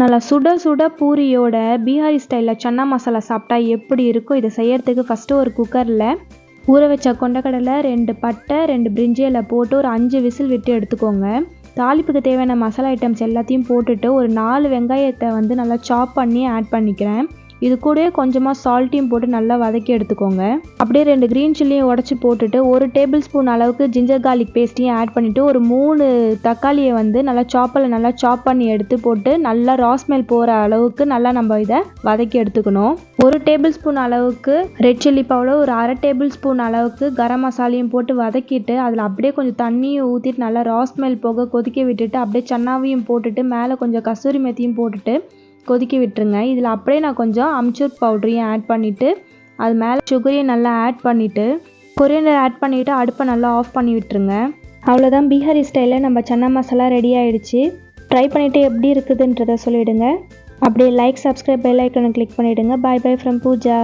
நல்லா சுட சுட பூரியோட பீகாரி ஸ்டைலில் சன்னா மசாலா சாப்பிட்டா எப்படி இருக்கும்? இதை செய்யறதுக்கு ஃபஸ்ட்டு ஒரு குக்கரில் ஊற வச்ச கொண்டக்கடலை, 2 பட்டை, 2 பிரிஞ்சி இலை போட்டு ஒரு 5 விசில் விட்டு எடுத்துக்கோங்க. தாளிப்புக்கு தேவையான மசாலா ஐட்டம்ஸ் எல்லாத்தையும் போட்டுட்டு ஒரு 4 வெங்காயத்தை நல்லா சாப் பண்ணி ஆட் பண்ணிக்கிறேன். இது கூடவே கொஞ்சமாக சால்ட்டையும் போட்டு நல்லா வதக்கி எடுத்துக்கோங்க. அப்படியே 2 க்ரீன் சில்லியும் உடச்சி போட்டுட்டு 1 டேபிள் ஸ்பூன் அளவுக்கு ஜிஞ்சர் கார்லிக் பேஸ்ட்டையும் ஆட் பண்ணிவிட்டு ஒரு 3 தக்காளியை நல்லா சாப்பரில் சாப் பண்ணி எடுத்து போட்டு நல்லா ராஸ்மெல் போகிற அளவுக்கு நம்ம இதை வதக்கி எடுத்துக்கணும். 1 டேபிள் ஸ்பூன் அளவுக்கு ரெட் சில்லி பவுடர், ஒரு 1/2 டேபிள் ஸ்பூன் அளவுக்கு கரம் மசாலையும் போட்டு வதக்கிட்டு அதில் அப்படியே கொஞ்சம் தண்ணியும் ஊற்றிட்டு நல்லா ராஸ்மெல் போக கொதிக்க விட்டுட்டு அப்படியே சன்னாவையும் போட்டுட்டு மேலே கொஞ்சம் கசூரி மெத்தியும் போட்டுட்டு கொதிக்க விட்டுருங்க. இதில் அப்படியே நான் கொஞ்சம் அம்ச்சூர் பவுடரையும் ஆட் பண்ணிவிட்டு அது மேலே சுகரையும் நல்லா ஆட் பண்ணிவிட்டு கொரியண்டர் ஆட் பண்ணிவிட்டு அடுப்பை நல்லா ஆஃப் பண்ணி விட்டுருங்க. அவ்வளோதான், பீகாரி ஸ்டைலில் நம்ம சன்னா மசாலா ரெடி ஆகிடுச்சு. ட்ரை பண்ணிவிட்டு எப்படி இருக்குதுன்றதை சொல்லிவிடுங்க. அப்படியே லைக், சப்ஸ்கிரைப், பெல் ஐக்கனை கிளிக் பண்ணிவிடுங்க. Bye bye from Pooja.